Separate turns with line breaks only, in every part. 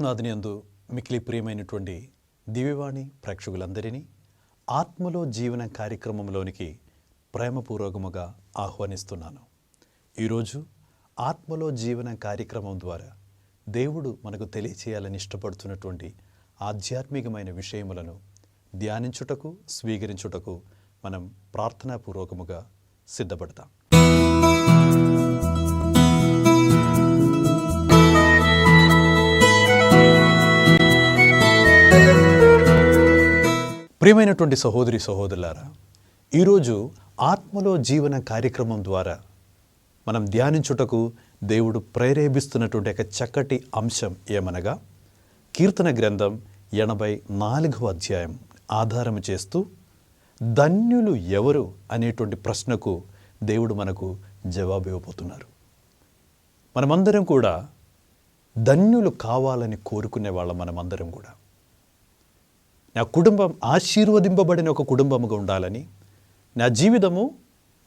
క్రీస్తునాథుని యందు మిక్కిలి ప్రియమైనటువంటి దివ్యవాణి ప్రేక్షకులందరినీ ఆత్మలో జీవన కార్యక్రమంలోనికి ప్రేమపూర్వకముగా ఆహ్వానిస్తున్నాను. ఈరోజు ఆత్మలో జీవన కార్యక్రమం ద్వారా దేవుడు మనకు తెలియచేయాలని ఇష్టపడుతున్నటువంటి ఆధ్యాత్మికమైన విషయములను ధ్యానించుటకు, స్వీకరించుటకు మనం ప్రార్థనాపూర్వకముగా సిద్ధపడతాం. ప్రియమైనటువంటి సహోదరి సహోదరులారా, ఈరోజు ఆత్మలో జీవన కార్యక్రమం ద్వారా మనం ధ్యానించుటకు దేవుడు ప్రేరేపిస్తున్నటువంటి ఒక చక్కటి అంశం ఏమనగా, కీర్తన గ్రంథం 84వ అధ్యాయం ఆధారం చేస్తూ ధన్యులు ఎవరు అనేటువంటి ప్రశ్నకు దేవుడు మనకు జవాబు ఇవ్వబోతున్నారు. మనమందరం కూడా ధన్యులు కావాలని కోరుకునే వాళ్ళం. మనమందరం కూడా నా కుటుంబం ఆశీర్వదింపబడిన ఒక కుటుంబముగా ఉండాలని, నా జీవితము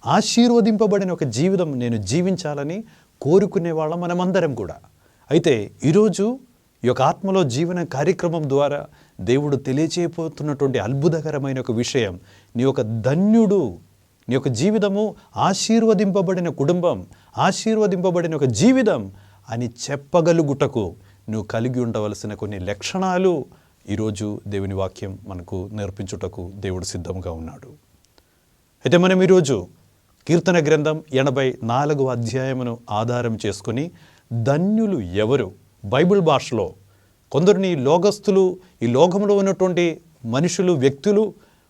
ఆశీర్వదింపబడిన ఒక జీవితం నేను జీవించాలని కోరుకునే వాళ్ళం మనమందరం కూడా. అయితే ఈరోజు ఈ యొక్క ఆత్మలో జీవన కార్యక్రమం ద్వారా దేవుడు తెలియచేయబోతున్నటువంటి అద్భుతకరమైన ఒక విషయం, నీ యొక్క ధన్యుడు, నీ యొక్క జీవితము ఆశీర్వదింపబడిన కుటుంబం, ఆశీర్వదింపబడిన ఒక జీవితం అని చెప్పగలుగుటకు నువ్వు కలిగి ఉండవలసిన కొన్ని లక్షణాలు ఈరోజు దేవుని వాక్యం మనకు నేర్పించుటకు దేవుడు సిద్ధంగా ఉన్నాడు. అయితే మనం ఈరోజు కీర్తన గ్రంథం 84వ అధ్యాయమును ఆధారం చేసుకుని ధన్యులు ఎవరు, బైబిల్ భాషలో కొందరిని లోకస్తులు, ఈ లోకంలో ఉన్నటువంటి మనుషులు, వ్యక్తులు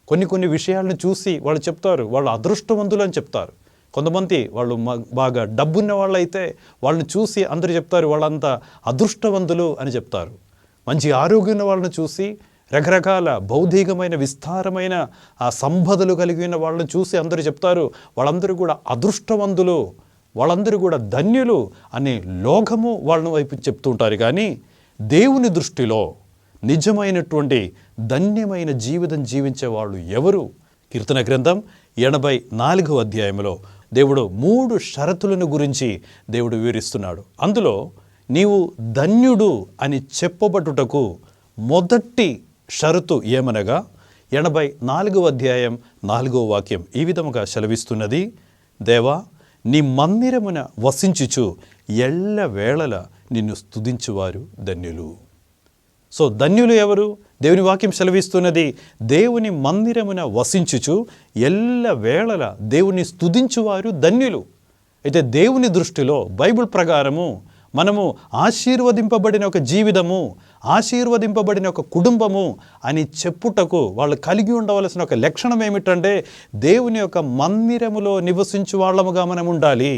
కొన్ని విషయాలను చూసి వాళ్ళు చెప్తారు వాళ్ళు అదృష్టవంతులు అని చెప్తారు. కొంతమంది వాళ్ళు బాగా డబ్బున్న వాళ్ళు అయితే వాళ్ళని చూసి అందరూ చెప్తారు వాళ్ళంతా అదృష్టవంతులు అని చెప్తారు. మంచి ఆరోగ్యం వాళ్ళని చూసి, రకరకాల భౌతికమైన విస్తారమైన ఆ సంపదలు కలిగిన వాళ్ళని చూసి అందరూ చెప్తారు వాళ్ళందరూ కూడా అదృష్టవంతులు, వాళ్ళందరూ కూడా ధన్యులు అనే లోకము వాళ్ళని వైపు చెప్తుంటారు. కానీ దేవుని దృష్టిలో నిజమైనటువంటి ధన్యమైన జీవితం జీవించే వాళ్ళు ఎవరు? కీర్తన గ్రంథం 84వ అధ్యాయంలో దేవుడు 3 షరతులను గురించి దేవుడు వివరిస్తున్నాడు. అందులో నీవు ధన్యుడు అని చెప్పబడుటకు మొదటి షరతు ఏమనగా 84వ అధ్యాయం 4వ వాక్యం ఈ విధముగా సెలవిస్తున్నది, దేవా నీ మందిరమున వసించుచు ఎల్లవేళల నిన్ను స్తుతించువారు ధన్యులు. సో ధన్యులు ఎవరు? దేవుని వాక్యం సెలవిస్తున్నది, దేవుని మందిరమున వసించుచు ఎల్లవేళల దేవుని స్తుతించువారు ధన్యులు. అయితే దేవుని దృష్టిలో బైబిల్ ప్రకారము మనము ఆశీర్వదింపబడిన ఒక జీవితము, ఆశీర్వదింపబడిన ఒక కుటుంబము అని చెప్పుటకు వాళ్ళు కలిగి ఉండవలసిన ఒక లక్షణం ఏమిటంటే, దేవుని యొక్క మందిరములో నివసించు వాళ్ళముగా మనం ఉండాలి.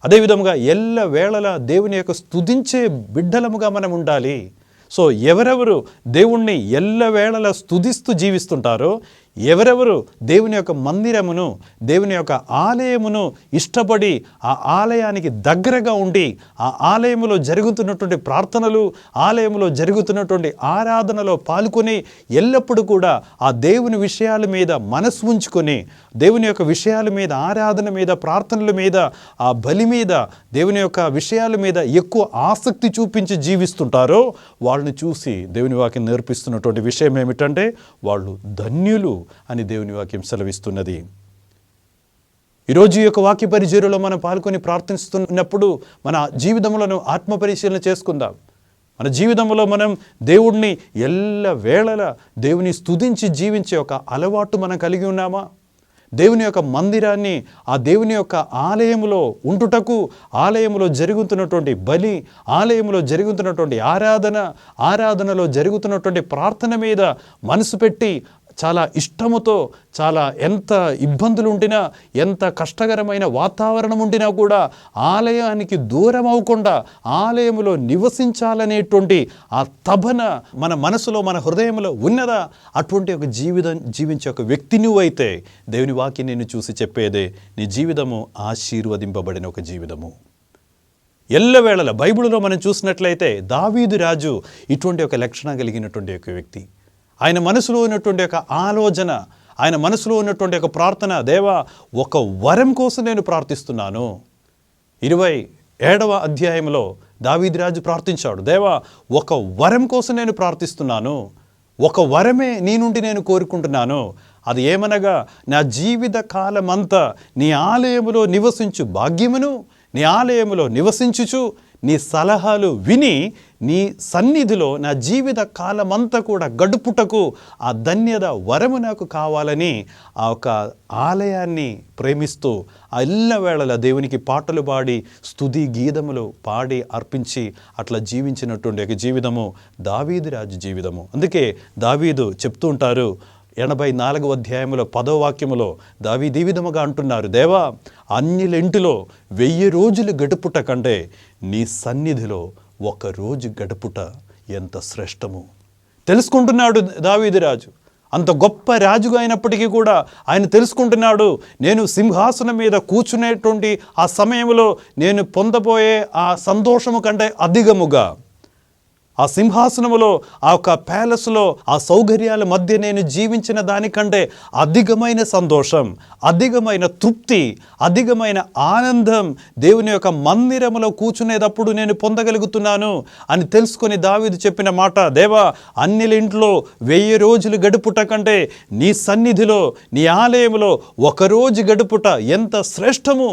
అదేవిధముగా ఎల్లవేళలా దేవుని యొక్క స్తుతించే బిడ్డలముగా మనం ఉండాలి. సో ఎవరెవరు దేవుణ్ణి ఎల్లవేళలా స్తుతిస్తూ జీవిస్తుంటారో, ఎవరెవరు దేవుని యొక్క మందిరమును, దేవుని యొక్క ఆలయమును ఇష్టపడి ఆ ఆలయానికి దగ్గరగా ఉండి ఆ ఆలయములో జరుగుతున్నటువంటి ప్రార్థనలు, ఆలయములో జరుగుతున్నటువంటి ఆరాధనలో పాల్గొని ఎల్లప్పుడూ కూడా ఆ దేవుని విషయాల మీద మనసు ఉంచుకొని, దేవుని యొక్క విషయాల మీద, ఆరాధన మీద, ప్రార్థనల మీద, ఆ బలి మీద, దేవుని యొక్క విషయాల మీద ఎక్కువ ఆసక్తి చూపించి జీవిస్తుంటారో వాళ్ళని చూసి దేవుని వాక్యం నేర్పిస్తున్నటువంటి విషయం ఏమిటంటే వాళ్ళు ధన్యులు అని దేవుని వాక్యం సెలవిస్తున్నది. ఈరోజు ఈ యొక్క వాక్య పరిచర్యలో మనం పాల్గొని ప్రార్థిస్తున్నప్పుడు మన జీవితంలో ఆత్మ పరిశీలన చేసుకుందాం. మన జీవితంలో మనం దేవుడిని ఎల్లవేళలా దేవుని స్తుతించి జీవించే ఒక అలవాటు మనం కలిగి ఉన్నామా? దేవుని యొక్క మందిరాన్ని, ఆ దేవుని యొక్క ఆలయములో ఉంటుటకు, ఆలయములో జరుగుతున్నటువంటి బలి, ఆలయములో జరుగుతున్నటువంటి ఆరాధనలో జరుగుతున్నటువంటి ప్రార్థన మీద మనసు పెట్టి చాలా ఇష్టముతో, చాలా ఎంత ఇబ్బందులు ఉండినా, ఎంత కష్టకరమైన వాతావరణం ఉండినా కూడా ఆలయానికి దూరం అవ్వకుండా ఆలయములో నివసించాలనేటువంటి ఆ తపన మన మనసులో, మన హృదయంలో ఉన్నదా? అటువంటి ఒక జీవితం జీవించే ఒక వ్యక్తి నువ్వైతే దేవుని వాక్యం నిన్ను చూసి చెప్పేదే, నీ జీవితము ఆశీర్వదింపబడిన ఒక జీవితము. ఎల్లవేళల బైబిల్లో మనం చూసినట్లయితే దావీదు రాజు ఇటువంటి ఒక లక్షణం కలిగినటువంటి ఒక వ్యక్తి. ఆయన మనసులో ఉన్నటువంటి ఒక ఆలోచన, ఆయన మనసులో ఉన్నటువంటి ఒక ప్రార్థన, దేవా ఒక వరం కోసం నేను ప్రార్థిస్తున్నాను. 27వ అధ్యాయంలో దావీదు రాజు ప్రార్థించాడు, దేవా ఒక వరం కోసం నేను ప్రార్థిస్తున్నాను, ఒక వరమే నీ నుండి నేను కోరుకుంటున్నాను. అది ఏమనగా నా జీవిత కాలమంతా నీ ఆలయములో నివసించు భాగ్యమును, నీ ఆలయములో నివసించుచు నీ సలహాలు విని నీ సన్నిధిలో నా జీవిత కాలమంతా కూడా గడుపుటకు ఆ ధన్యత వరము నాకు కావాలని ఆ ఒక ఆలయాన్ని ప్రేమిస్తూ ఆ ఎల్లవేళలా దేవునికి పాటలు పాడి స్తుతి గీతములు పాడి అర్పించి అట్లా జీవించినటువంటి ఒక జీవితము దావీదు రాజు జీవితము. అందుకే దావీదు చెప్తూ ఉంటారు 84వ అధ్యాయంలో 10వ వాక్యములో దావీదు ఈ విధముగా అంటున్నారు, దేవా అన్యుల ఇంటిలో 1000 రోజులు గడుపుట కంటే నీ సన్నిధిలో 1 రోజు గడుపుట ఎంత శ్రేష్టము. తెలుసుకుంటున్నాడు దావీదు రాజు, అంత గొప్ప రాజుగా అయినప్పటికీ కూడా ఆయన తెలుసుకుంటున్నాడు, నేను సింహాసనం మీద కూర్చునేటువంటి ఆ సమయంలో నేను పొందబోయే ఆ సంతోషము కంటే అధికముగా ఆ సింహాసనములో ఆ యొక్క ప్యాలెస్లో ఆ సౌకర్యాల మధ్య నేను జీవించిన దానికంటే అధికమైన సంతోషం, అధికమైన తృప్తి, అధికమైన ఆనందం దేవుని యొక్క మందిరములో కూర్చునేటప్పుడు నేను పొందగలుగుతున్నాను అని తెలుసుకొని దావీదు చెప్పిన మాట, దేవా అన్యుల ఇంట్లో 1000 రోజులు గడుపుట కంటే నీ సన్నిధిలో నీ ఆలయములో 1 రోజు గడుపుట ఎంత శ్రేష్టము.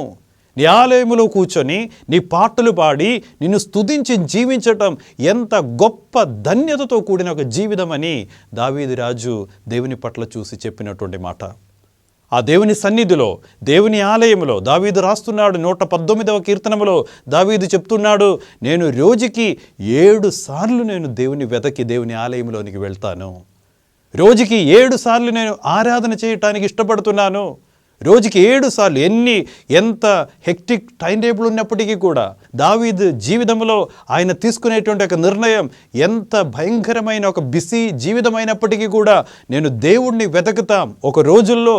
నీ ఆలయములో కూర్చొని నీ పాటలు పాడి నిన్ను స్తుతించి జీవించటం ఎంత గొప్ప ధన్యతతో కూడిన ఒక జీవితం అని దావీదు రాజు దేవుని పట్ల చూసి చెప్పినటువంటి మాట. ఆ దేవుని సన్నిధిలో దేవుని ఆలయములో దావీదు రాస్తున్నాడు 119వ కీర్తనములో దావీదు చెప్తున్నాడు, నేను రోజుకి 7 సార్లు నేను దేవుని వెతకి దేవుని ఆలయంలోనికి వెళ్తాను, రోజుకి 7 సార్లు నేను ఆరాధన చేయటానికి ఇష్టపడుతున్నాను, రోజుకి 7 సార్లు. ఎంత హెక్టిక్ టైం టేబుల్ ఉన్నప్పటికీ కూడా దావీదు జీవితంలో ఆయన తీసుకునేటువంటి ఒక నిర్ణయం ఎంత భయంకరమైన ఒక బిజీ జీవితం అయినప్పటికీ కూడా నేను దేవుణ్ణి వెతుకుతాం, ఒక రోజుల్లో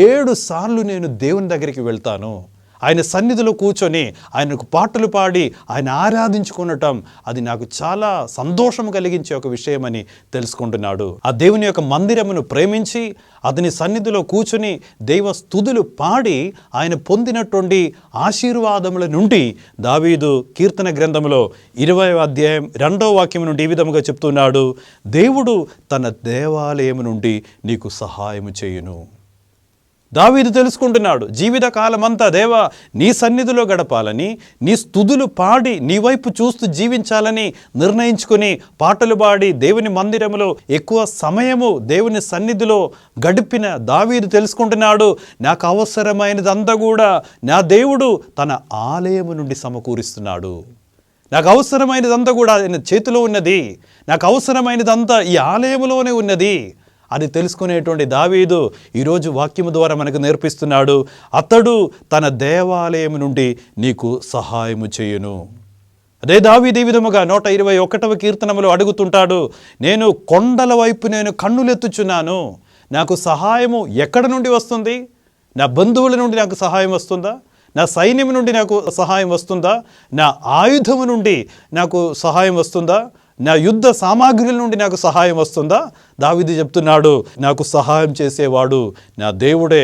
7 సార్లు నేను దేవుని దగ్గరికి వెళ్తాను, ఆయన సన్నిధిలో కూర్చొని ఆయనకు పాటలు పాడి ఆయన ఆరాధించుకునటం అది నాకు చాలా సంతోషం కలిగించే ఒక విషయమని తెలుసుకుంటున్నాడు. ఆ దేవుని యొక్క మందిరమును ప్రేమించి అతని సన్నిధిలో కూర్చొని దైవ స్తుతులు పాడి ఆయన పొందినటువంటి ఆశీర్వాదముల నుండి దావీదు కీర్తన గ్రంథంలో 20వ అధ్యాయం 2వ వాక్యం నుండి ఈ విధముగా చెప్తున్నాడు, దేవుడు తన దేవాలయము నుండి నీకు సహాయము చేయును. దావీదు తెలుసుకుంటున్నాడు, జీవిత కాలమంతా దేవా నీ సన్నిధిలో గడపాలని, నీ స్తుతులు పాడి నీ వైపు చూస్తూ జీవించాలని నిర్ణయించుకుని పాటలు పాడి దేవుని మందిరములో ఎక్కువ సమయము దేవుని సన్నిధిలో గడిపిన దావీదు తెలుసుకుంటున్నాడు, నాకు అవసరమైనదంతా కూడా నా దేవుడు తన ఆలయము నుండి సమకూరిస్తున్నాడు, నాకు అవసరమైనదంతా కూడా ఆయన చేతిలో ఉన్నది, నాకు అవసరమైనదంతా ఈ ఆలయములోనే ఉన్నది అది తెలుసుకునేటువంటి దావీదు ఈరోజు వాక్యము ద్వారా మనకు నేర్పిస్తున్నాడు, అతడు తన దేవాలయం నుండి నీకు సహాయము చేయును. అదే దావీదు ఈ విధముగా 121వ కీర్తనములో అడుగుతుంటాడు, నేను కొండల వైపు నేను కన్నులెత్తుచున్నాను, నాకు సహాయము ఎక్కడ నుండి వస్తుంది? నా బంధువుల నుండి నాకు సహాయం వస్తుందా? నా సైన్యం నుండి నాకు సహాయం వస్తుందా? నా ఆయుధము నుండి నాకు సహాయం వస్తుందా? నా యుద్ధ సామాగ్రిల నుండి నాకు సహాయం వస్తుందా? దావీదు చెప్తున్నాడు, నాకు సహాయం చేసేవాడు నా దేవుడే,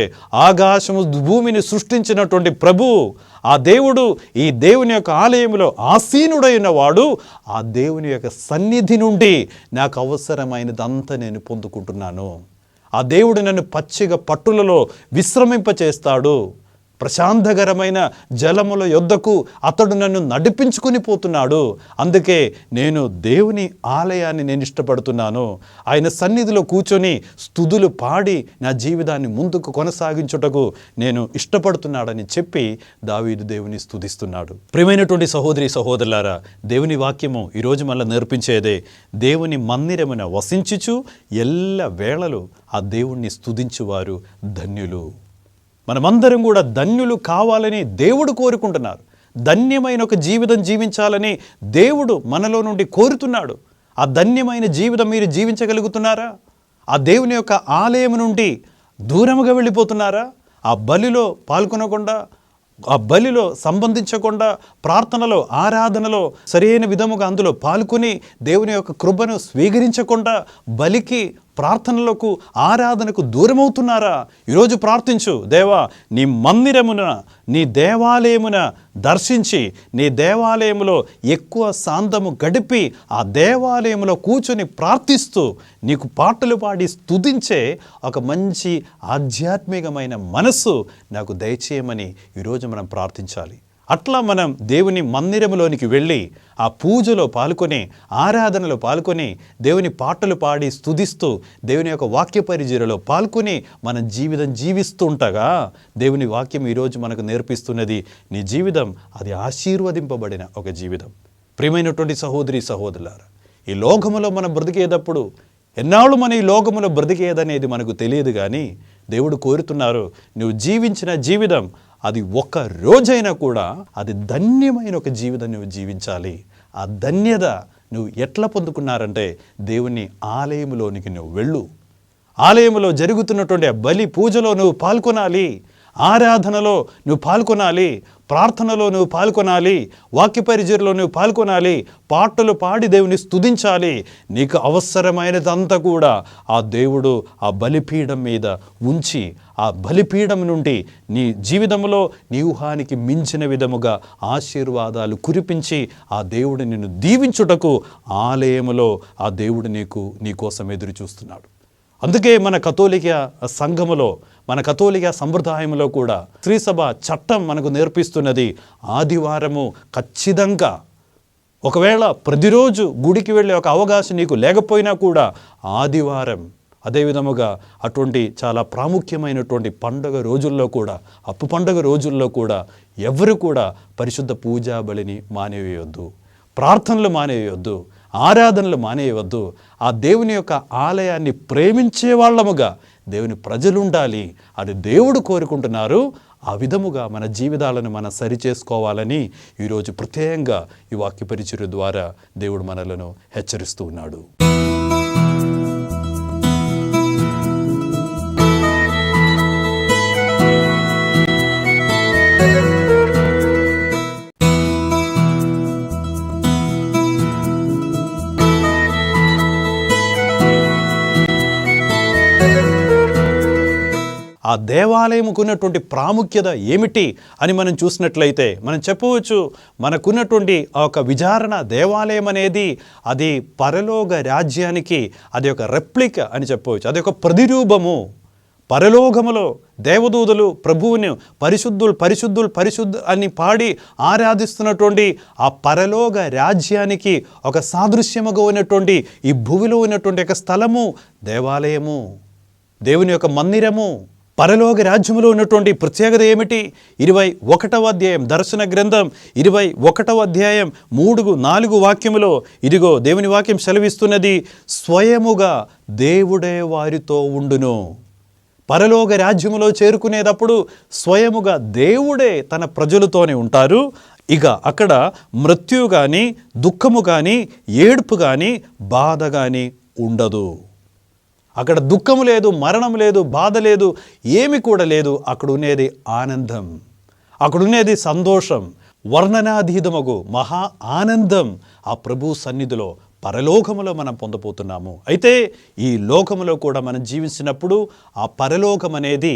ఆకాశము భూమిని సృష్టించినటువంటి ప్రభువు ఆ దేవుడు, ఈ దేవుని యొక్క ఆలయంలో ఆసీనుడైన వాడు, ఆ దేవుని యొక్క సన్నిధి నుండి నాకు అవసరమైనదంతా నేను పొందుకుంటున్నాను. ఆ దేవుడు నన్ను పచ్చిక పట్టులలో విశ్రమింపచేస్తాడు, ప్రశాంతకరమైన జలముల యొద్దకు అతడు నన్ను నడిపించుకుని పోతున్నాడు. అందుకే నేను దేవుని ఆలయాన్ని నేను ఇష్టపడుతున్నాను, ఆయన సన్నిధిలో కూర్చొని స్తుతులు పాడి నా జీవితాన్ని ముందుకు కొనసాగించుటకు నేను ఇష్టపడుతున్నాడని చెప్పి దావీదు దేవుని స్తుతిస్తున్నాడు. ప్రియమైనటువంటి సహోదరి సహోదరులారా, దేవుని వాక్యము ఈరోజు మళ్ళీ నేర్పించేదే, దేవుని మందిరమున వసించుచు ఎల్ల వేళలు ఆ దేవుణ్ణి స్తుతించువారు ధన్యులు. మనమందరం కూడా ధన్యులు కావాలని దేవుడు కోరుకుంటున్నారు, ధన్యమైన ఒక జీవితం జీవించాలని దేవుడు మనలో నుండి కోరుతున్నాడు. ఆ ధన్యమైన జీవితం మీరు జీవించగలుగుతున్నారా? ఆ దేవుని యొక్క ఆలయం నుండి దూరముగా వెళ్ళిపోతున్నారా? ఆ బలిలో పాల్గొనకుండా, ఆ బలిలో సంబంధించకుండా, ప్రార్థనలో ఆరాధనలో సరైన విధముగా అందులో పాల్గొని దేవుని యొక్క కృపను స్వీకరించకుండా బలికి ప్రార్థనలకు ఆరాధనకు దూరమవుతున్నారా? ఈరోజు ప్రార్థించు, దేవా నీ మందిరమున నీ దేవాలయమున దర్శించి నీ దేవాలయములో ఎక్కువ శాంతము గడిపి ఆ దేవాలయంలో కూర్చొని ప్రార్థిస్తూ నీకు పాటలు పాడి స్తుతించే ఒక మంచి ఆధ్యాత్మికమైన మనస్సు నాకు దయచేయమని ఈరోజు మనం ప్రార్థించాలి. అట్లా మనం దేవుని మందిరంలోనికి వెళ్ళి ఆ పూజలో పాల్గొని ఆరాధనలో పాల్గొని దేవుని పాటలు పాడి స్తుతిస్తూ దేవుని యొక్క వాక్య పరిచర్యలో పాల్గొని మన జీవితం జీవిస్తూ ఉండగా దేవుని వాక్యం ఈరోజు మనకు నేర్పిస్తున్నది, నీ జీవితం అది ఆశీర్వదింపబడిన ఒక జీవితం. ప్రియమైనటువంటి సహోదరి సహోదరులారా, ఈ లోకములో మనం బ్రతికేటప్పుడు ఎన్నాళ్ళు మన ఈ లోకములో బ్రతికేదనేది మనకు తెలియదు, కానీ దేవుడు కోరుతున్నారు నువ్వు జీవించిన జీవితం అది ఒక్క రోజైనా కూడా అది ధన్యమైన ఒక జీవితం నువ్వు జీవించాలి. ఆ ధన్యత నువ్వు ఎట్లా పొందుకున్నారంటే దేవుని ఆలయంలోనికి నువ్వు వెళ్ళు, ఆలయంలో జరుగుతున్నటువంటి బలి పూజలో నువ్వు పాల్గొనాలి, ఆరాధనలో నువ్వు పాల్గొనాలి, ప్రార్థనలో నువ్వు పాల్గొనాలి, వాక్య పరిచర్యలో నువ్వు పాల్గొనాలి, పాటలు పాడి దేవుని స్తుతించాలి. నీకు అవసరమైనదంతా కూడా ఆ దేవుడు ఆ బలిపీఠం మీద ఉంచి ఆ బలిపీఠం నుండి నీ జీవితంలో నీ ఊహానికి మించిన విధముగా ఆశీర్వాదాలు కురిపించి ఆ దేవుడు నిన్ను దీవించుటకు ఆలయములో ఆ దేవుడు నీ కోసం ఎదురు చూస్తున్నాడు. అందుకే మన కథోలిక సంఘములో మన కథోలిక సంప్రదాయంలో కూడా శ్రీసభ చట్టం మనకు నేర్పిస్తున్నది, ఆదివారము ఖచ్చితంగా ఒకవేళ ప్రతిరోజు గుడికి వెళ్ళే ఒక అవకాశం నీకు లేకపోయినా కూడా ఆదివారం అదేవిధముగా అటువంటి చాలా ప్రాముఖ్యమైనటువంటి పండుగ రోజుల్లో కూడా అప్పు పండుగ రోజుల్లో కూడా ఎవరు కూడా పరిశుద్ధ పూజా బలిని మానేయవద్దు, ప్రార్థనలు మానేయవద్దు, ఆరాధనలు మానేయవద్దు. ఆ దేవుని యొక్క ఆలయాన్ని ప్రేమించే వాళ్ళముగా దేవుని ప్రజలు ఉండాలి. అది దేవుడు కోరుకుంటున్నారు. ఆ విధముగా మన జీవితాలను మనం సరిచేసుకోవాలని ఈరోజు ప్రత్యేకంగా ఈ వాక్య పరిచర్య ద్వారా దేవుడు మనలను హెచ్చరిస్తూ ఉన్నాడు. ఆ దేవాలయముకు ఉన్నటువంటి ప్రాముఖ్యత ఏమిటి అని మనం చూసినట్లయితే మనం చెప్పవచ్చు, మనకున్నటువంటి ఆ ఒక విచారణ దేవాలయం అనేది అది పరలోక రాజ్యానికి అది ఒక రెప్లిక అని చెప్పవచ్చు, అది ఒక ప్రతిరూపము. పరలోకములో దేవదూతలు ప్రభువుని పరిశుద్ధులు పరిశుద్ధులు పరిశుద్ధు అని పాడి ఆరాధిస్తున్నటువంటి ఆ పరలోక రాజ్యానికి ఒక సాదృశ్యముగా ఉన్నటువంటి ఈ భూమిలో ఉన్నటువంటి ఒక స్థలము దేవాలయము, దేవుని యొక్క మందిరము. పరలోక రాజ్యములో ఉన్నటువంటి ప్రత్యేకత ఏమిటి? 21వ అధ్యాయం దర్శన గ్రంథం 21వ అధ్యాయం 3-4 వాక్యములో ఇదిగో దేవుని వాక్యం సెలవిస్తున్నది, స్వయముగా దేవుడే వారితో ఉండును. పరలోక రాజ్యములో చేరుకునేటప్పుడు స్వయముగా దేవుడే తన ప్రజలతోనే ఉంటారు. ఇక అక్కడ మృత్యు కానీ దుఃఖము కానీ ఏడుపు కానీ బాధ కానీ ఉండదు. అక్కడ దుఃఖము లేదు, మరణం లేదు, బాధ లేదు, ఏమి కూడా లేదు. అక్కడ ఉండేది ఆనందం, అక్కడ ఉండేది సంతోషం, వర్ణనాధీతమగు మహా ఆనందం ఆ ప్రభు సన్నిధిలో పరలోకములో మనం పొందబోతున్నాము. అయితే ఈ లోకములో కూడా మనం జీవించినప్పుడు ఆ పరలోకం అనేది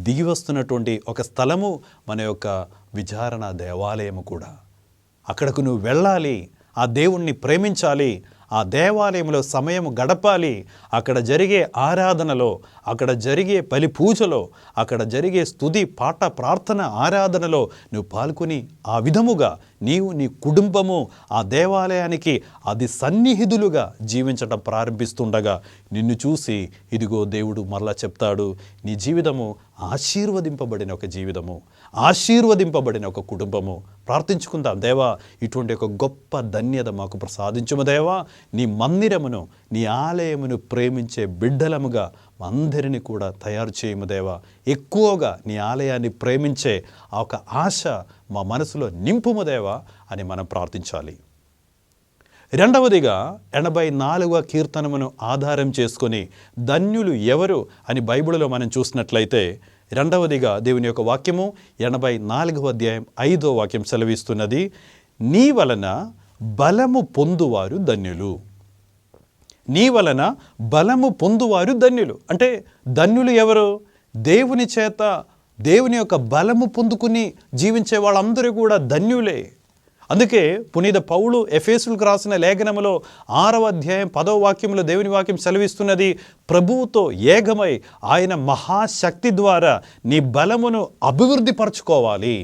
దిగి వస్తున్నటువంటి ఒక స్థలము మన యొక్క విచారణ దేవాలయము కూడా. అక్కడకు నువ్వు వెళ్ళాలి, ఆ దేవుణ్ణి ప్రేమించాలి, ఆ దేవాలయంలో సమయం గడపాలి. అక్కడ జరిగే ఆరాధనలో, అక్కడ జరిగే బలి పూజలో, అక్కడ జరిగే స్తుతి పాట ప్రార్థన ఆరాధనలో నువ్వు పాల్గొని ఆ విధముగా నీవు నీ కుటుంబము ఆ దేవాలయానికి అది సన్నిహితులుగా జీవించడం ప్రారంభిస్తుండగా నిన్ను చూసి ఇదిగో దేవుడు మరలా చెప్తాడు, నీ జీవితము ఆశీర్వదింపబడిన ఒక జీవితము, ఆశీర్వదింపబడిన ఒక కుటుంబము. ప్రార్థించుకుందాం, దేవా ఇటువంటి ఒక గొప్ప ధన్యత మాకు ప్రసాదించుము దేవా. నీ మందిరమును నీ ఆలయమును ప్రేమించే బిడ్డలముగా అందరినీ కూడా తయారు చేయము దేవా. ఎక్కువగా నీ ఆలయాన్ని ప్రేమించే ఆ ఒక ఆశ మా మనసులో నింపుము దేవా అని మనం ప్రార్థించాలి. రెండవదిగా 84వ కీర్తనమును ఆధారం చేసుకొని ధన్యులు ఎవరు అని బైబిల్లో మనం చూసినట్లయితే రెండవదిగా దేవుని యొక్క వాక్యము 84వ అధ్యాయం 5వ వాక్యం సెలవిస్తున్నది, నీ వలన బలము పొందువారు ధన్యులు. నీ వలన బలము పొందువారు ధన్యులు. అంటే ధన్యులు ఎవరు? దేవుని చేత దేవుని యొక్క బలము పొందుకుని జీవించే వాళ్ళందరూ కూడా ధన్యులే. అందుకే పునీత పౌలు ఎఫెసులకు రాసిన లేఖనములో 6వ అధ్యాయం 10వ వాక్యంలో దేవుని వాక్యం సెలవిస్తున్నది, ప్రభువుతో ఏకమై ఆయన మహాశక్తి ద్వారా నీ బలమును అభివృద్ధి పరచుకోవాలి.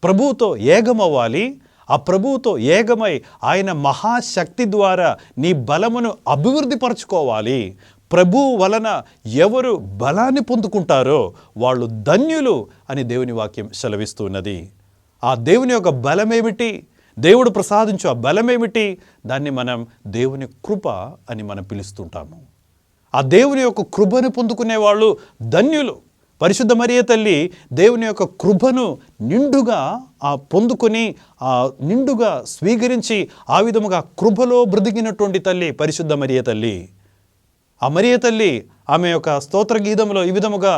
ప్రభువుతో ఏకమవ్వాలి. ఆ ప్రభువుతో ఏకమై ఆయన మహాశక్తి ద్వారా నీ బలమును అభివృద్ధి పరచుకోవాలి. ప్రభువు వలన ఎవరు బలాన్ని పొందుకుంటారో వాళ్ళు ధన్యులు అని దేవుని వాక్యం సెలవిస్తున్నది. ఆ దేవుని యొక్క బలమేమిటి? దేవుడు ప్రసాదించు ఆ బలమేమిటి? దాన్ని మనం దేవుని కృప అని మనం పిలుస్తుంటాము. ఆ దేవుని యొక్క కృపను పొందుకునే వాళ్ళు ధన్యులు. పరిశుద్ధ మరియ తల్లి దేవుని యొక్క కృపను నిండుగా పొందుకొని నిండుగా స్వీకరించి ఆ విధముగా కృపలో బ్రతికినటువంటి తల్లి పరిశుద్ధ మరియ తల్లి. ఆ మరియ తల్లి ఆమె యొక్క స్తోత్ర గీతంలో ఈ విధముగా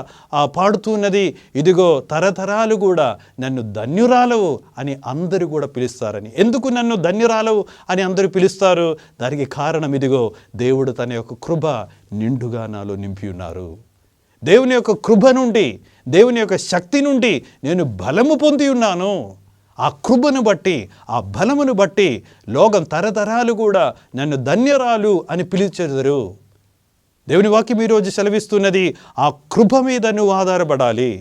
పాడుతున్నది, ఇదిగో తరతరాలు కూడా నన్ను ధన్యురాలవు అని అందరూ కూడా పిలుస్తారని. ఎందుకు నన్ను ధన్యురాలవు అని అందరూ పిలుస్తారు? దానికి కారణం ఇదిగో దేవుడు తన యొక్క కృప నిండుగా నాలో నింపి ఉన్నారు. దేవుని యొక్క కృప నుండి, దేవుని యొక్క శక్తి నుండి నేను బలము పొంది ఉన్నాను. ఆ కృపను బట్టి, ఆ బలమును బట్టి లోకం తరతరాలు కూడా నన్ను ధన్యరాలు అని పిలిచెదరు. దేవుని వాక్యం ఈరోజు సెలవిస్తున్నది, ఆ కృప మీద నువ్వు ఆధారపడాలి.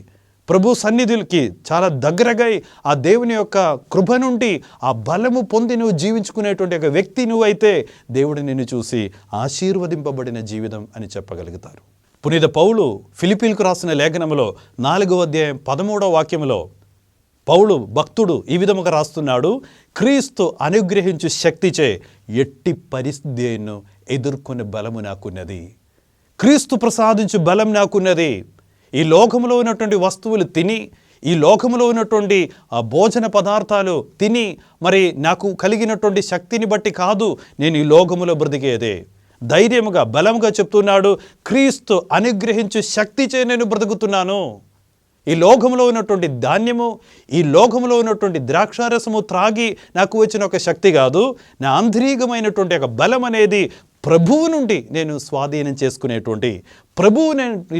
ప్రభు సన్నిధులకి చాలా దగ్గరగా ఆ దేవుని యొక్క కృప నుండి ఆ బలము పొంది నువ్వు జీవించుకునేటువంటి ఒక వ్యక్తి నువ్వైతే దేవుడు నిన్ను చూసి ఆశీర్వదింపబడిన జీవితం అని చెప్పగలుగుతారు. పునీత పౌలు ఫిలిప్పీలకు రాసిన లేఖనములో 4వ అధ్యాయం 13వ వాక్యములో పౌలు భక్తుడు ఈ విధముగా రాస్తున్నాడు, క్రీస్తు అనుగ్రహించు శక్తిచే ఎట్టి పరిస్థితిని ఎదుర్కొనే బలము నాకున్నది. క్రీస్తు ప్రసాదించు బలం నాకున్నది. ఈ లోకములో ఉన్నటువంటి వస్తువులు తిని, ఈ లోకములో ఉన్నటువంటి భోజన పదార్థాలు తిని మరి నాకు కలిగినటువంటి శక్తిని బట్టి కాదు నేను ఈ లోకములో బ్రతికేదే. ధైర్యముగా బలముగా చెప్తున్నాడు, క్రీస్తు అనుగ్రహించు శక్తిచే నేను బ్రతుకుతున్నాను. ఈ లోకంలో ఉన్నటువంటి ధాన్యము, ఈ లోకంలో ఉన్నటువంటి ద్రాక్షారసము త్రాగి నాకు వచ్చిన ఒక శక్తి కాదు. నా ఆంతరికమైనటువంటి ఒక బలం అనేది ప్రభువు నుండి నేను స్వాధీనం చేసుకునేటువంటి, ప్రభువు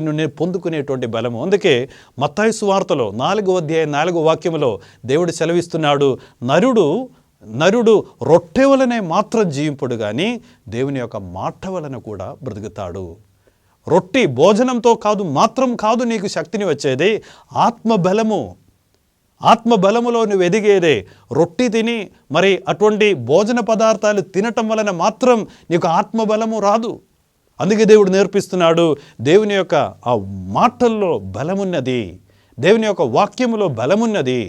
నేను పొందుకునేటువంటి బలము. అందుకే మత్తయి సువార్తలో 4వ అధ్యాయం 4వ వాక్యములో దేవుడు సెలవిస్తున్నాడు, నరుడు రొట్టె వలనే మాత్రం జీవింపుడు కానీ దేవుని యొక్క మాట వలన కూడా బ్రతుకుతాడు. రొట్టి భోజనంతో మాత్రం కాదు నీకు శక్తిని వచ్చేది, ఆత్మబలములో నువ్వు ఎదిగేదే. రొట్టి తిని మరి అటువంటి భోజన పదార్థాలు తినటం వలన మాత్రం నీకు ఆత్మబలము రాదు. అందుకే దేవుడు నేర్పిస్తున్నాడు, దేవుని యొక్క ఆ మాటల్లో బలమున్నది, దేవుని యొక్క వాక్యములో బలమున్నది,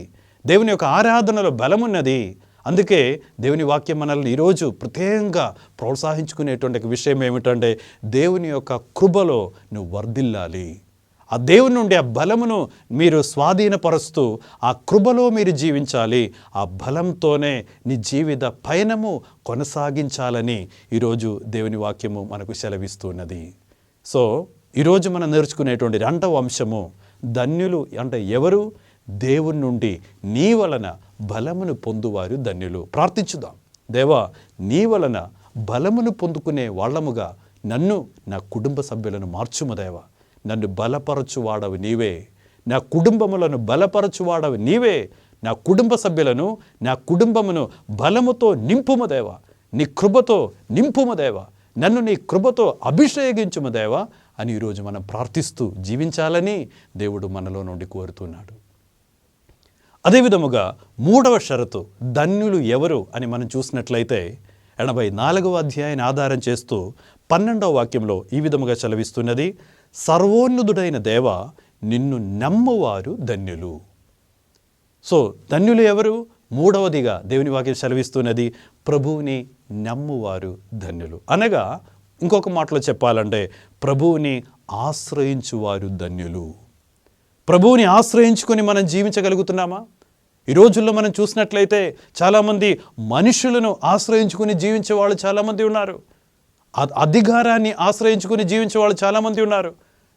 దేవుని యొక్క ఆరాధనలో బలమున్నది. అందుకే దేవుని వాక్యం మనల్ని ఈరోజు ప్రత్యేకంగా ప్రోత్సహించుకునేటువంటి విషయం ఏమిటంటే, దేవుని యొక్క కృపలో నువ్వు వర్ధిల్లాలి. ఆ దేవుని నుండి ఆ బలమును మీరు స్వాధీనపరుస్తూ ఆ కృపలో మీరు జీవించాలి. ఆ బలంతోనే నీ జీవిత పయనము కొనసాగించాలని ఈరోజు దేవుని వాక్యము మనకు సెలవిస్తున్నది. సో ఈరోజు మనం నేర్చుకునేటువంటి 2వ అంశము, ధన్యులు అంటే ఎవరు? దేవుని నుండి నీ వలన బలమును పొందువారు ధన్యులు. ప్రార్థించుదాం. దేవా, నీ వలన బలమును పొందుకునే వాళ్ళముగా నన్ను, నా కుటుంబ సభ్యులను మార్చుము దేవా. నన్ను బలపరచువాడవు నీవే, నా కుటుంబములను బలపరచువాడవు నీవే. నా కుటుంబ సభ్యులను, నా కుటుంబమును బలముతో నింపుము దేవా. నీ కృపతో నింపుము దేవా. నన్ను నీ కృపతో అభిషేకించుము దేవా అని ఈరోజు మనం ప్రార్థిస్తూ జీవించాలని దేవుడు మనలో నుండి కోరుతున్నాడు. అదేవిధముగా 3వ షరతు, ధన్యులు ఎవరు అని మనం చూసినట్లయితే 84వ అధ్యాయాన్ని ఆధారం చేస్తూ 12వ వాక్యంలో ఈ విధముగా సెలవిస్తున్నది, సర్వోన్నతుడైన దేవ నిన్ను నమ్మువారు ధన్యులు. సో ధన్యులు ఎవరు? 3వదిగా దేవుని వాక్యం సెలవిస్తున్నది, ప్రభువుని నమ్మువారు ధన్యులు. అనగా ఇంకొక మాటలో చెప్పాలంటే ప్రభువుని ఆశ్రయించువారు ధన్యులు. ప్రభువుని ఆశ్రయించుకొని మనం జీవించగలుగుతున్నామా? ఈ రోజుల్లో మనం చూసినట్లయితే చాలామంది మనుషులను ఆశ్రయించుకుని జీవించే వాళ్ళు చాలామంది ఉన్నారు. అధికారాన్ని ఆశ్రయించుకుని జీవించే వాళ్ళు చాలామంది ఉన్నారు.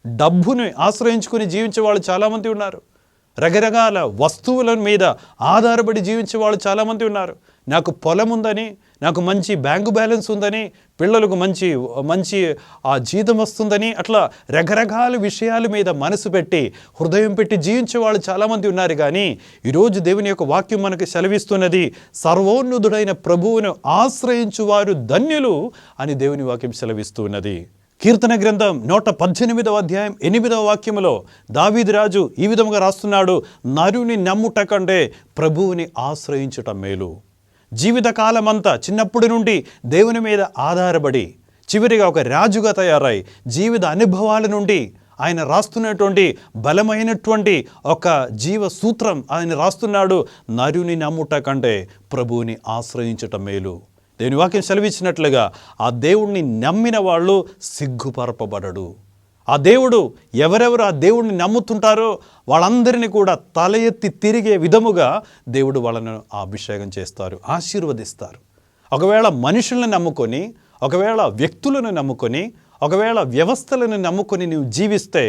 డబ్బుని ఆశ్రయించుకుని జీవించే వాళ్ళు చాలామంది ఉన్నారు. రకరకాల వస్తువుల మీద ఆధారపడి జీవించే వాళ్ళు చాలామంది ఉన్నారు. నాకు పొలం ఉందని, నాకు మంచి బ్యాంకు బ్యాలెన్స్ ఉందని, పిల్లలకు మంచి మంచి జీతం వస్తుందని, అట్లా రకరకాల విషయాల మీద మనసు పెట్టి హృదయం పెట్టి జీవించే వాళ్ళు చాలామంది ఉన్నారు. కానీ ఈరోజు దేవుని యొక్క వాక్యం మనకు సెలవిస్తున్నది, సర్వోన్నతుడైన ప్రభువును ఆశ్రయించువారు ధన్యులు అని దేవుని వాక్యం సెలవిస్తున్నది. కీర్తన గ్రంథం 118వ అధ్యాయం 8వ వాక్యములో దావీదు రాజు ఈ విధంగా రాస్తున్నాడు, నరుని నమ్ముట కంటే ప్రభువుని ఆశ్రయించుట మేలు. జీవితకాలమంతా చిన్నప్పటి నుండి దేవుని మీద ఆధారపడి చివరిగా ఒక రాజుగా తయారై జీవిత అనుభవాల నుండి ఆయన రాస్తున్నటువంటి బలమైనటువంటి ఒక జీవ సూత్రం ఆయన రాస్తున్నాడు, నరుని నమ్ముట కంటే ప్రభువుని ఆశ్రయించుట మేలు. దేవుని వాక్యం సెలవిచ్చినట్లుగా ఆ దేవుణ్ణి నమ్మిన వాళ్ళు సిగ్గుపరపబడడు. ఆ దేవుడు ఎవరెవరు ఆ దేవుణ్ణి నమ్ముతుంటారో వాళ్ళందరినీ కూడా తల ఎత్తి తిరిగే విధముగా దేవుడు వాళ్ళను అభిషేకం చేస్తారు, ఆశీర్వదిస్తారు. ఒకవేళ మనుషులను నమ్ముకొని, ఒకవేళ వ్యక్తులను నమ్ముకొని, ఒకవేళ వ్యవస్థలను నమ్ముకొని నీవు జీవిస్తే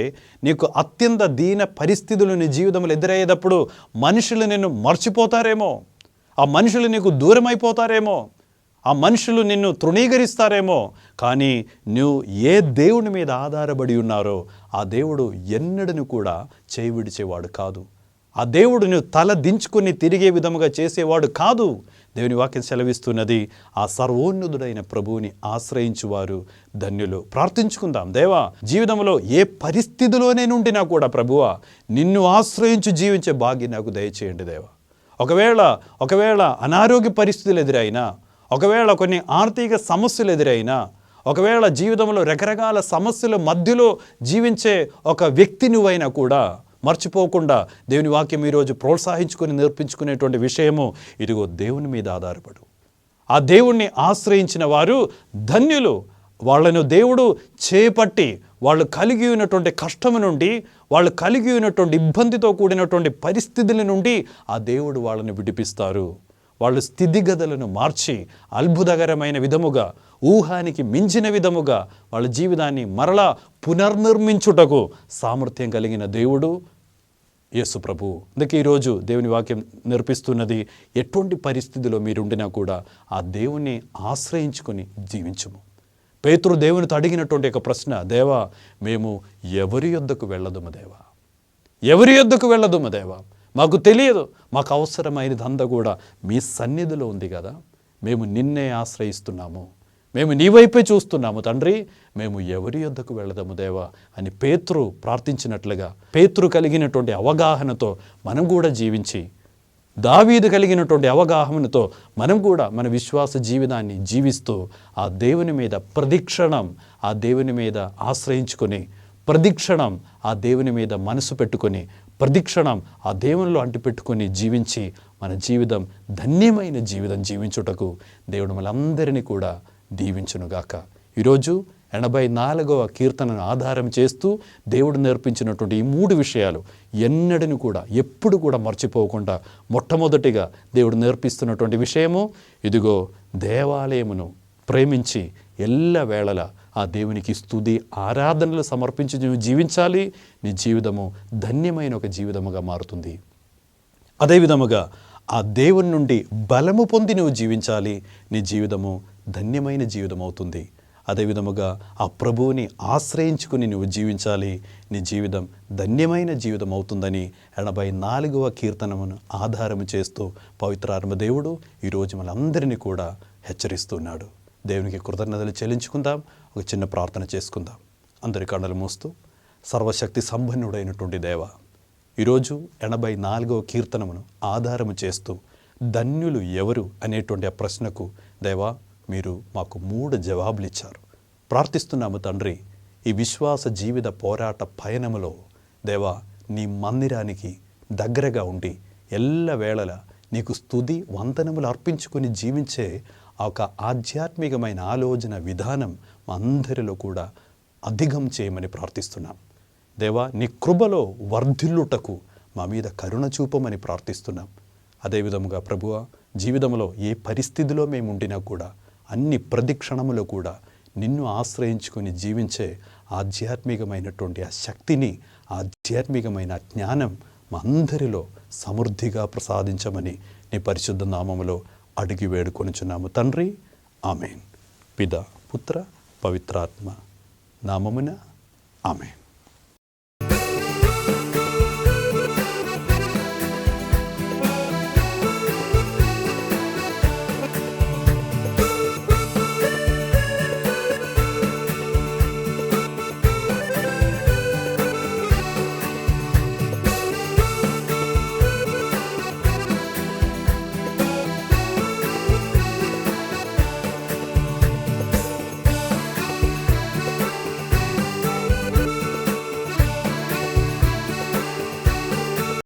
నీకు అత్యంత దీన పరిస్థితులు నీ జీవితంలో ఎదురయ్యేటప్పుడు మనుషులు నిన్ను మర్చిపోతారేమో, ఆ మనుషులు నీకు దూరం అయిపోతారేమో, ఆ మనుషులు నిన్ను తృణీకరిస్తారేమో. కానీ నువ్వు ఏ దేవుని మీద ఆధారపడి ఉన్నారో ఆ దేవుడు ఎన్నడను కూడా చేయి విడిచేవాడు కాదు. ఆ దేవుడు నువ్వు తల దించుకొని తిరిగే విధముగా చేసేవాడు కాదు. దేవుని వాక్యం సెలవిస్తున్నది, ఆ సర్వోన్నతుడైన ప్రభువుని ఆశ్రయించువారు ధన్యులు. ప్రార్థించుకుందాం, దేవా జీవితంలో ఏ పరిస్థితిలోనే నుండినా కూడా ప్రభువా నిన్ను ఆశ్రయించి జీవించే భాగ్యం నాకు దయచేయండి దేవా. ఒకవేళ అనారోగ్య పరిస్థితులు ఎదురైనా, ఒకవేళ కొన్ని ఆర్థిక సమస్యలు ఎదురైనా, ఒకవేళ జీవితంలో రకరకాల సమస్యల మధ్యలో జీవించే ఒక వ్యక్తి నువ్వైనా కూడా మర్చిపోకుండా దేవుని వాక్యం ఈరోజు ప్రోత్సహించుకొని నేర్పించుకునేటువంటి విషయము, ఇదిగో దేవుని మీద ఆధారపడు. ఆ దేవుణ్ణి ఆశ్రయించిన వారు ధన్యులు. వాళ్ళను దేవుడు చేపట్టి వాళ్ళు కలిగి ఉన్నటువంటి కష్టము నుండి, వాళ్ళు కలిగి ఉన్నటువంటి ఇబ్బందితో కూడినటువంటి పరిస్థితుల నుండి ఆ దేవుడు వాళ్ళని విడిపిస్తారు. వాళ్ళు స్థితిగతులను మార్చి అద్భుతకరమైన విధముగా, ఊహానికి మించిన విధముగా వాళ్ళ జీవితాన్ని మరలా పునర్నిర్మించుటకు సామర్థ్యం కలిగిన దేవుడు యేసు ప్రభు. అందుకే ఈరోజు దేవుని వాక్యం నేర్పిస్తున్నది, ఎటువంటి పరిస్థితిలో మీరుండినా కూడా ఆ దేవుణ్ణి ఆశ్రయించుకొని జీవించుము. పేతురు దేవునితో అడిగినటువంటి ఒక ప్రశ్న, దేవా మేము ఎవరి యొద్దకు వెళ్ళదుము దేవా, ఎవరి యొద్దకు వెళ్ళదుము దేవా, మాకు తెలియదు, మాకు అవసరమైనదంతా కూడా మీ సన్నిధిలో ఉంది కదా, మేము నిన్నే ఆశ్రయిస్తున్నాము, మేము నీ వైపే చూస్తున్నాము తండ్రి, మేము ఎవరి యొద్దకు వెళదాము దేవా అని పేతురు ప్రార్థించినట్లుగా, పేతురు కలిగినటువంటి అవగాహనతో మనం కూడా జీవించి, దావీదు కలిగినటువంటి అవగాహనతో మనం కూడా మన విశ్వాస జీవితాన్ని జీవిస్తూ ఆ దేవుని మీద ప్రతిక్షణం ఆ దేవుని మీద ఆశ్రయించుకొని, ప్రతిక్షణం ఆ దేవుని మీద మనసు పెట్టుకొని, ప్రతిక్షణం ఆ దేవునిలో అంటిపెట్టుకొని జీవించి మన జీవితం ధన్యమైన జీవితం జీవించుటకు దేవుడు మనందరినీ కూడా దీవించునుగాక. ఈరోజు 84వ కీర్తనను ఆధారం చేస్తూ దేవుడు నేర్పించినటువంటి ఈ 3 విషయాలు ఎన్నడని కూడా ఎప్పుడు కూడా మర్చిపోకుండా, మొట్టమొదటిగా దేవుడు నేర్పిస్తున్నటువంటి విషయము, ఇదిగో దేవాలయమును ప్రేమించి ఎల్లవేళలా ఆ దేవునికి స్తుతి ఆరాధనలు సమర్పించి నువ్వు జీవించాలి. నీ జీవితము ధన్యమైన ఒక జీవితముగా మారుతుంది. అదేవిధముగా ఆ దేవుని నుండి బలము పొంది నువ్వు జీవించాలి. నీ జీవితము ధన్యమైన జీవితం అవుతుంది. అదేవిధముగా ఆ ప్రభువుని ఆశ్రయించుకుని నువ్వు జీవించాలి. నీ జీవితం ధన్యమైన జీవితం అవుతుందని 84వ కీర్తనమును ఆధారము చేస్తూ పవిత్రాత్మ దేవుడు ఈరోజు మనందరినీ కూడా హెచ్చరిస్తున్నాడు. దేవునికి కృతజ్ఞతలు చెల్లించుకుందాం. ఒక చిన్న ప్రార్థన చేసుకుందాం. అందరి కళ్ళలు మూస్తూ, సర్వశక్తి సంపన్నుడైనటువంటి దేవ, ఈరోజు 84వ కీర్తనమును ఆధారము చేస్తూ ధన్యులు ఎవరు అనేటువంటి ఆ ప్రశ్నకు దేవా మీరు మాకు 3 జవాబులు ఇచ్చారు. ప్రార్థిస్తున్నాము తండ్రి, ఈ విశ్వాస జీవిత పోరాట పయనములో దేవా నీ మందిరానికి దగ్గరగా ఉండి ఎల్లవేళలా నీకు స్తుతి వందనములు అర్పించుకొని జీవించే ఒక ఆధ్యాత్మికమైన ఆలోచన విధానం మా అందరిలో కూడా అధికం చేయమని ప్రార్థిస్తున్నాం. దేవా నీ కృపలో వర్ధిల్లుటకు మా మీద కరుణ చూపమని ప్రార్థిస్తున్నాం. అదేవిధముగా ప్రభువా జీవితంలో ఏ పరిస్థితిలో మేము ఉండినా కూడా అన్ని ప్రతిక్షణములో కూడా నిన్ను ఆశ్రయించుకొని జీవించే ఆధ్యాత్మికమైనటువంటి ఆ శక్తిని, ఆధ్యాత్మికమైన జ్ఞానం మా అందరిలో సమృద్ధిగా ప్రసాదించమని నీ పరిశుద్ధ నామములో అడిగి వేడుకొనుచున్నాము తండ్రి. ఆమేన్. పిత, పుత్ర, పవిత్రాత్మ నామమున ఆమేన్.